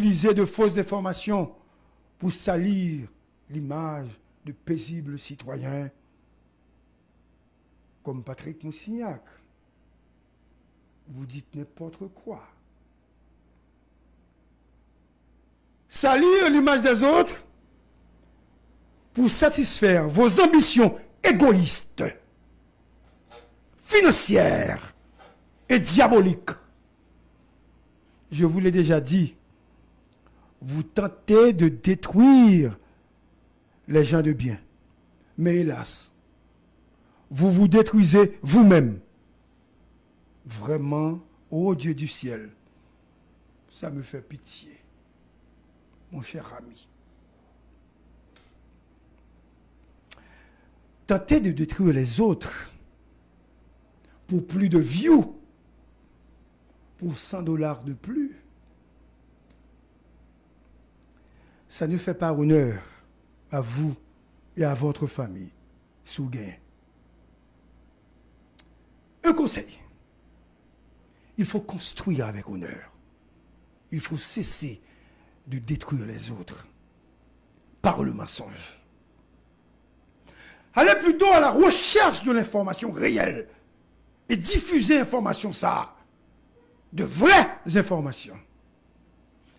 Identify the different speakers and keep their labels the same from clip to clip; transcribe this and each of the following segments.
Speaker 1: utiliser de fausses informations pour salir l'image de paisibles citoyens comme Patrick Moussignac. Vous dites n'importe quoi. Salir l'image des autres pour satisfaire vos ambitions égoïstes, financières et diaboliques. Je vous l'ai déjà dit, vous tentez de détruire les gens de bien. Mais hélas, vous vous détruisez vous-même. Vraiment, ô Dieu du ciel, ça me fait pitié, mon cher ami. Tentez de détruire les autres pour plus de views, pour $100 de plus. Ça ne fait pas honneur à vous et à votre famille, Sougain. Un conseil. Il faut construire avec honneur. Il faut cesser de détruire les autres par le mensonge. Allez plutôt à la recherche de l'information réelle et diffuser l'information ça, de vraies informations.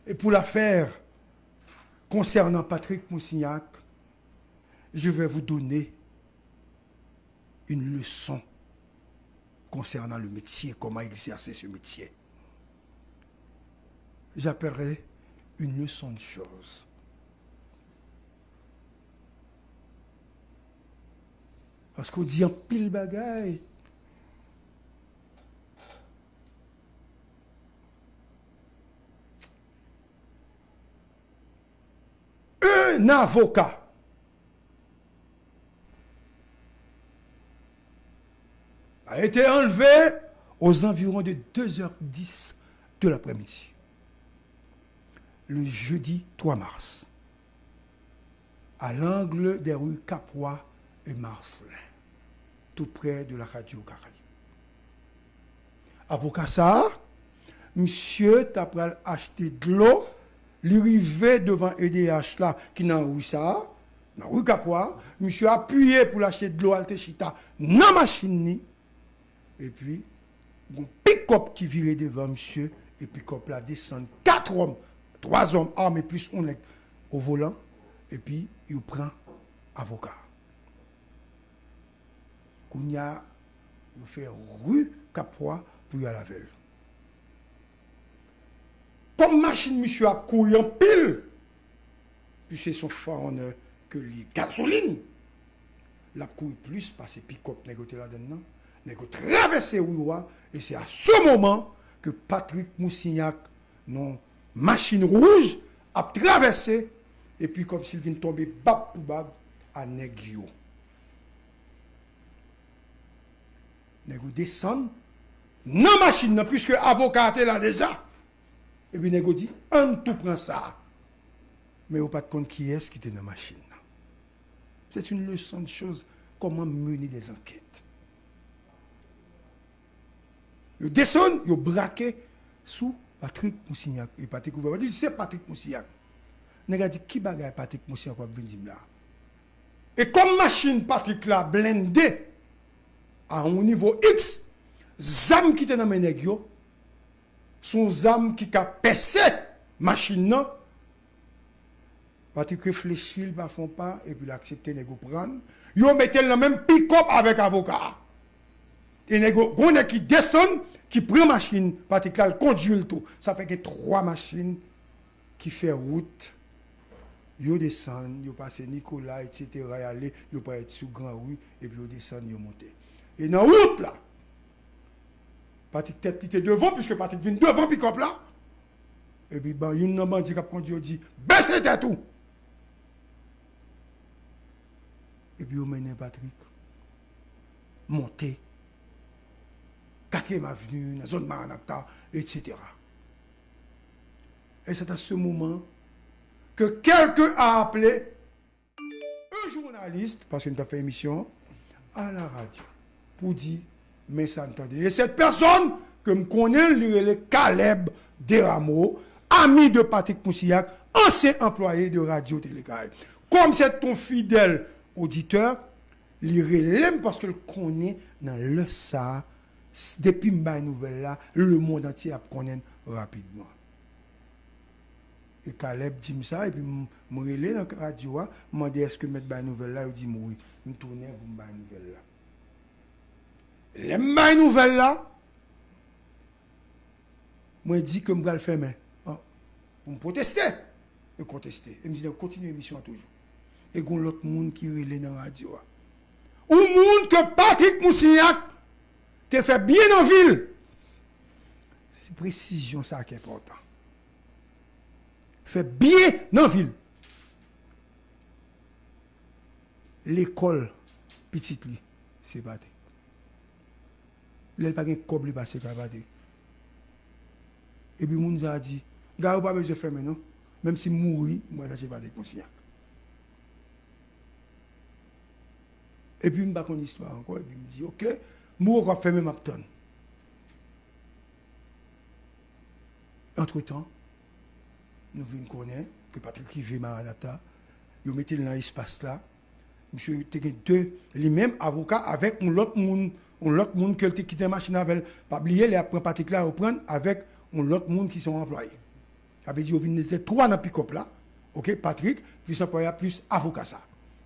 Speaker 1: Et pour l'affaire concernant Patrick Moussignac, je vais vous donner une leçon concernant le métier, comment exercer ce métier. J'appellerai une leçon de choses. Parce qu'on dit en pile bagaille. Un avocat a été enlevé aux environs de 2h10 de l'après-midi, le jeudi 3 mars, à l'angle des rues Caprois et Marcelin, tout près de la radio Caraïbe. Avocat ça, monsieur t'a pral acheter de l'eau, l'arrivée devant EDH là, qui dans rue ça, dans rue Caprois, monsieur a appuyé pour l'acheter de l'eau Altechita dans la machine. Et puis, un pick-up qui virait devant monsieur, et pick-up là descend 4 hommes, 3 hommes armés plus on est au volant, et puis il prend avocat. Kounya, il fait rue Caprois pour y aller à la veille. Comme machine, monsieur a couru en pile, puisque son fort que les gasolines, la couru plus parce que pick-up négoté là-dedans. Nous avons traversé Ouiwa et c'est à ce moment que Patrick Moussignac, non machine rouge, a traversé et puis comme s'il vient tomber bab pour bab à Negio. Nous descend dans la machine puisque l'avocat était là déjà. Et puis nous dit, on tout prend ça. Mais on pas de compte qui est-ce qui était dans la machine. C'est une leçon de choses, comment mener des enquêtes. Ils descendent, ils braquent sous Patrick Moussignac. Et Patrick Moussignac dit, c'est Patrick Moussignac. Ils dit, qui bagaille Patrick Moussignac va venir là? Et comme machine Patrick là, blindée, à un niveau X, zam qui était dans mes négio, son zam qui a percé machine non. Patrick réfléchit, il ne font pas, et puis il accepte de prendre. Ils mettent le même pick-up avec avocat. Et les qui descendent, qui prennent machine, Patrick là, conduit le tout. Ça fait que 3 machines qui font route. Ils descendent, ils passent Nicolas, etc. Ils passent sur Grand Rue, et puis ils descendent, ils montent. Et dans la route là, Patrick tête était devant, puisque Patrick vient devant pick-up là. Et puis, il y a un bandit qui a conduit, il dit, baissez tête tout. Et puis, il mène Patrick, monter, 4e avenue, dans la zone Maranatha, etc. Et c'est à ce moment que quelqu'un a appelé un journaliste, parce qu'il a fait émission, à la radio, pour dire, mais ça entendait. Et cette personne, que je connais, le Caleb Deramo, ami de Patrick Moussiak, ancien employé de Radio Télécaraïbe. Comme c'est ton fidèle auditeur, il relève parce qu'il connaît dans le ça, depuis une nouvelle là, le monde entier a connaît rapidement. Et Caleb dit ça, et puis je me relève dans la radio, je me demande est-ce que mettre une nouvelle là, il dit oui, je tourne pour une nouvelle là. Les nouvelles là, moi je dis que je vais le faire, mais pour me protester, je contester. Et je me dis, continue l'émission toujours. Et il y a l'autre monde qui relève dans la radio. Ou monde que Patrick Moussiak te fait bien en ville. C'est précision ça qui est important. Fait bien en ville. L'école, petite li, c'est Patrick. Il n'y a pas de cob li passé par Patrick. Et puis, moun a dit, gars, vous pas besoin de faire maintenant. Même si mourir, moi, ça, c'est Patrick Moussiak. Et puis, je me bats une histoire encore. Et puis, je me dis, ok, moi, on va faire même Apton. Entre-temps, nous venons connaître que Patrick Rivé Maranatha, il mettait dans l'espace là. Monsieur, il y a deux, les mêmes avocats avec l'autre monde qui a quitté la machine avec. Pas oublier, les après Patrick là, reprendre avec l'autre monde qui sont employés. Ça veut dire qu'il y a trois dans le pick-up là. Ok, Patrick, plus employé, plus avocat ça.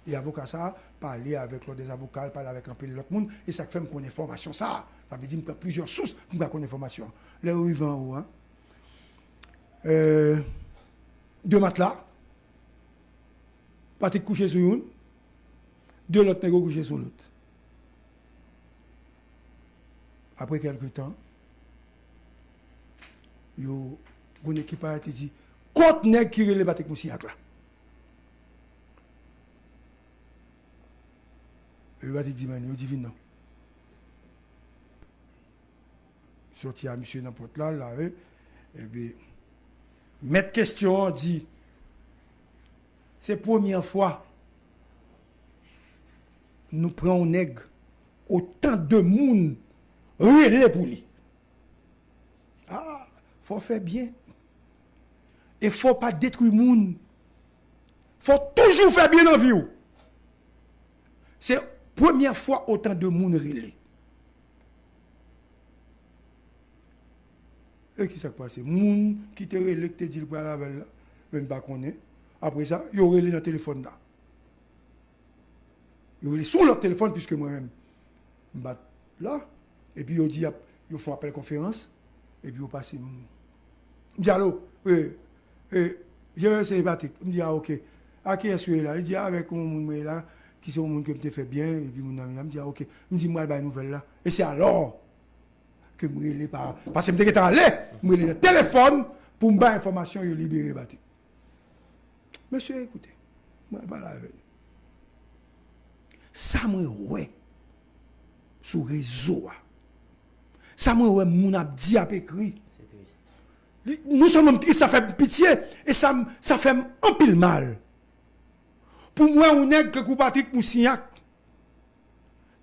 Speaker 1: Et avocat ça, parler avec l'autre des avocats, parler avec un peu de l'autre monde, et ça fait me connaître formation ça. Ça veut dire qu'il y a plusieurs sources pour me connaître formation. Là où il va en haut, hein. Deux matelas. Patrick couché sur une. Deux l'autre nègres couché sur l'autre. Après quelques temps, yo une équipe a été dit, compte nègre qui relève Patrick Moussiak là. Et il a dit, mais il dit, non. Sorti à monsieur n'importe là, et puis, mettre question, dit, c'est la première fois, nous prenons un nègre, autant de monde, relais pour lui. Ah, il faut faire bien. Et il ne faut pas détruire le monde. Il faut toujours faire bien dans la vie. C'est première fois autant de monde relais. Et qui s'est passé? Moun qui te relais, qui te dit le bras là, même pas qu'on est. Après ça, il y aurait dans le téléphone là. Il y aurait sur leur téléphone, puisque moi-même, je bat là. Et puis, il dit, il faut appeler conférence. Et puis, il passe. Je dis, allô, je vais essayer de battre. Je dis, ah, ok. À qui est-ce là? Il dit, avec mon là, qui sont gens qui me fait bien. Et puis, mon ami, me dit, ah, ok. Je dis, moi, il y a une nouvelle là. Et c'est alors que je me pas. Parce que je suis allé, je me le téléphone pour me faire information et libérer Batik. Monsieur, écoutez, moi, je parle avec vous. Ça me ouais sur le réseau. Ça me ouais, mon a dit à écrit. C'est triste. Nous sommes tristes, ça fait pitié et ça fait un pile mal. Pour moi, on est que Patrick Moussiak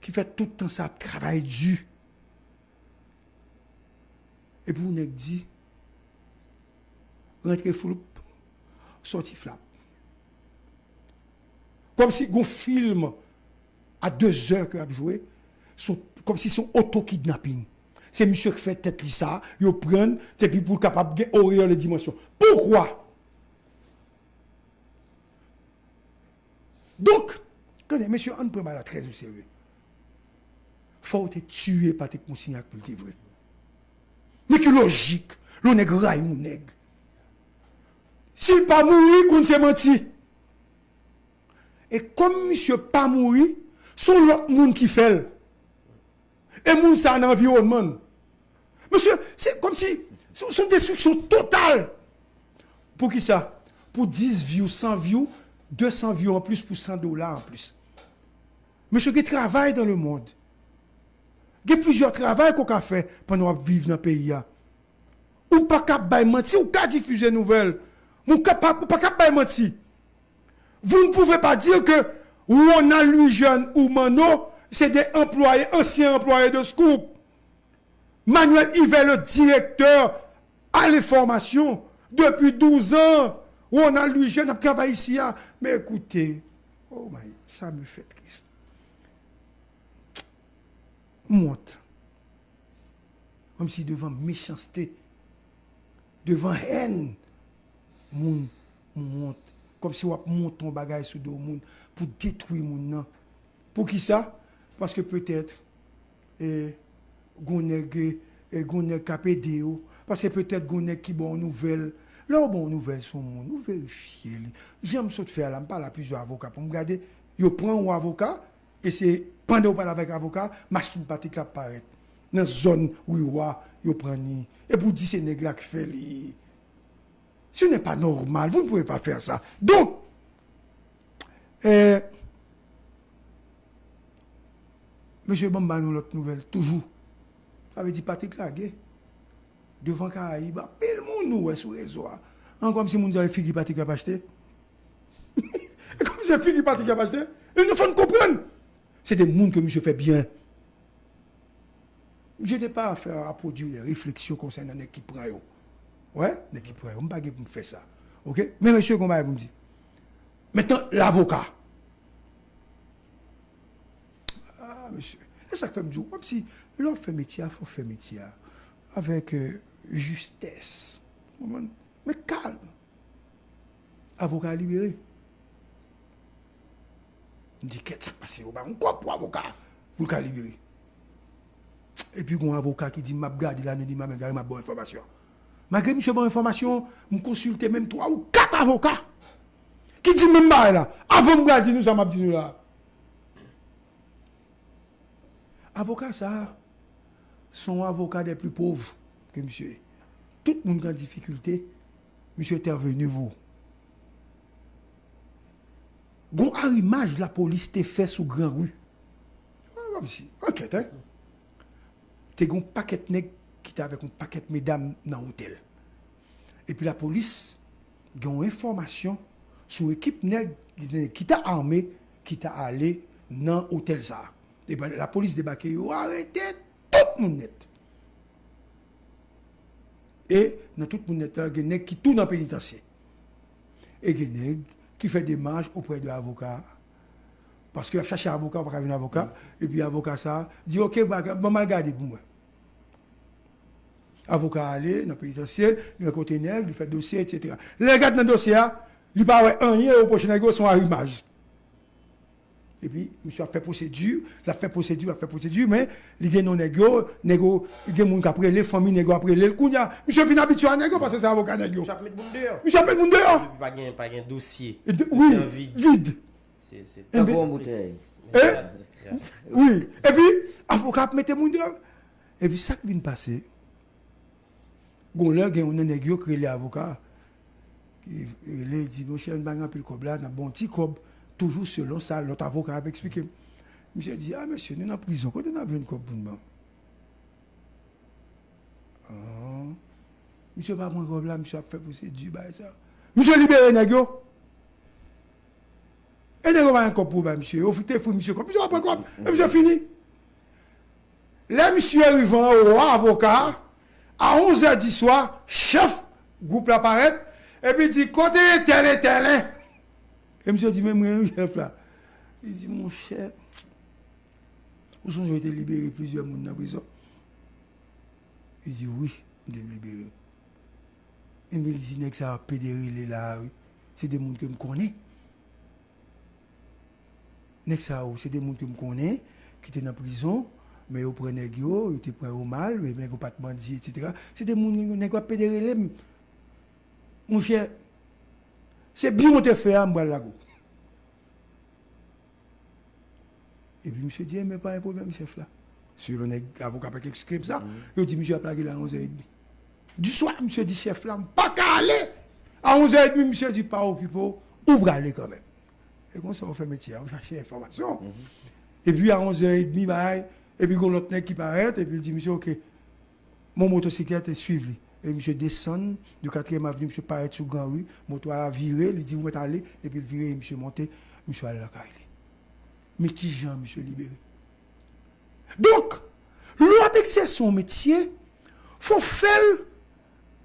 Speaker 1: qui fait tout le temps ça travail dur. Et puis on est dit, rentrez flou, sorti flap. Comme si un film à 2 heures qu'il a joué, comme si c'est un auto-kidnapping. C'est monsieur qui fait tête ça, il prend, c'est puis pour capable de ouvrir les dimensions. Pourquoi? Donc, quand monsieur, on ne prend pas la très au sérieux. Il faut tuer Patrick Moussiak pour le vrai. Mais que logique, le nègre raille ou nègre. S'il pas mourir, qu'on s'est menti. Et comme monsieur pas mourir, sont l'autre monde qui fait. Et moun ça dans l'environnement. Monsieur, c'est comme si c'est une destruction totale. Pour qui ça? Pour 10 views, 100 views, 200 views en plus pour $100 en plus. Monsieur qui travaille dans le monde. Il y a plusieurs travaux qu'on a fait pendant vivre dans le pays. Ou pas capable de mentir, ou pas diffuser des nouvelles. Ou pas capable de mentir. Vous ne pouvez pas dire que ou on a lui jeune ou Mano, c'est des employés, anciens employés de Scoop. Manuel Yves, le directeur à l'information, depuis 12 ans, où on a lui jeune, on travaille ici. Mais écoutez, oh my, ça me fait triste. Monte. Comme si devant méchanceté, devant haine, moun monte. Comme si on monte ton bagage sous dos moun pour détruire moun. Pour qui ça? Parce que peut-être, gonèg KPD, parce que peut-être gonèg qui bon nouvelle. Là, bon nouvelle son moun, nous vérifier. J'aime ça de faire là, je parle à plusieurs avocats pour me regarder. Je prends un avocat et c'est pendant que je parle avec l'avocat, machine pratique là paraît. Dans la zone où je prends ni. Et pour dire c'est nèg là qui fait li. Ce n'est pas normal, vous ne pouvez pas faire ça. Donc, Monsieur Bamba nous l'autre nouvelle, toujours. Ça veut dire Patrick Lagué. Devant Caraïbes, pile monde nous sur les réseau. Comme si moun avait fille Patrick a acheté. Comme si fille Patrick a acheté. Il nous faut comprendre. C'est des mondes que monsieur fait bien. Je n'ai pas affaire à produire des réflexions concernant les qui prennent. Ouais, les qui prennent. Je ne peux pas me faire ça. OK? Mais monsieur, comment vous me dit? Maintenant, l'avocat. Ah, monsieur. Et ça fait me dire, comme si l'on fait métier, il faut faire métier avec justesse. Mais calme. Avocat libéré. Je me dis, qu'est-ce qui s'est passé? On quoi pour avocat pour le libérer? Et puis, il y a un avocat qui dit, je vais regarder l'année, je vais regarder ma bonne information. Malgré que bonne information, je consulte même 3 ou 4 avocats qui disent même là. Avant de me regarder, nous sommes dit là. Avocats, ça, sont avocats des plus pauvres que monsieur. Tout le monde en difficulté, monsieur est intervenu vous. Gon arrimage la police te fait sous grand rue. Comme si, enquête, hein. T'es un paquet de nègres qui t'a avec un paquet de mesdames dans l'hôtel. Et puis la police a une information sur l'équipe nègre qui t'a armé, qui t'a allé dans l'hôtel ça. Et ben, la police débarque, arrêtez tout le monde net. Et dans tout le monde net, il y a des nègres qui tournent en pénitencier. Et des nègres qui font des marches auprès de l'avocat. Parce que chercher un avocat, on va un avocat. Et puis l'avocat ça dit, ok, bon, regarder pour moi. Avocat allé dans le pénitencier, il rencontre les nègres, il fait dossier, etc. Les gars dans le dossier, il parle rien au prochain nègre, son arrimage. Et puis, monsieur a fait procédure, mais il y a non nègre, il y a des gens qui après les familles nègre après les kounya. Monsieur fin habitué à nègre parce que c'est avocat nègre.
Speaker 2: Monsieur a mis moun dehors.
Speaker 1: Monsieur a mis moun dehors.
Speaker 2: Pas un dossier.
Speaker 1: Oui, vide.
Speaker 2: C'est
Speaker 3: un bon bouteille.
Speaker 1: Oui. Et puis, avocat mette moun dehors. Et puis, ça qui vient de passer, il y a un nègre qui est l'avocat. Il dit, mon cher, on va un cob là, on a un bon petit cob. Toujours selon ça, l'autre avocat a expliqué. Monsieur dit, ah monsieur, nous sommes en prison, quand on a vu une cob pour nous. Monsieur va prendre cob là, monsieur a fait procédure, ça. Monsieur libéré, nègre. Et nègre va un cob pour monsieur. Au fouté, fou, monsieur, monsieur va prendre cob. Et monsieur fini. Là, monsieur arrive au avocat, à 11h du soir, chef, groupe l'apparaît, et puis il dit, côté tel et tel. Et monsieur dit, même mon chef là. Il dit, mon cher, où sont-ils été libérés plusieurs personnes dans la prison? Il dit, oui, je suis libéré. Et il dit, que ça a pédéré là, c'est des gens que je connais. C'est des gens que je connais, qui étaient dans la prison, mais ils prenaient ils étaient pris au mal, mais ils n'ont pas de bandits, etc. C'est des gens qui ont pédéré. Mon cher, c'est bien te fait à moi là. Et puis monsieur dit, mais pas un problème, chef là. Sur l'avocat qui explique ça, il dit, monsieur a plagué là à 11h30. Du soir, monsieur dit, chef là, pas qu'à aller. À 11h30, monsieur dit, pas occupé, ouvre aller quand même. Et comme ça, on fait métier, on cherche l'information. Et puis à 11h30, et puis l'autre nègre qui paraît, et puis il dit, monsieur, ok, mon motocyclette est suivi. Et monsieur descend de 4e avenue, monsieur paraît sur Grand Rue, moto a viré, il dit, vous êtes allé, et puis il viré, monsieur monté, monsieur allé à la caille. Mais qui Jean, monsieur libéré? Donc, l'on exerce son métier, il faut faire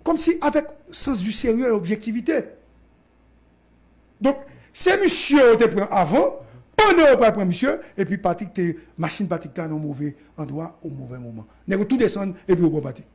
Speaker 1: comme si avec sens du sérieux et objectivité. Donc, c'est monsieur qui te prend avant, pendant que prend monsieur, et puis Patrick, machine Patrick, dans un mauvais endroit, au mauvais moment. Nèg tout descend, et puis au prend Patrick.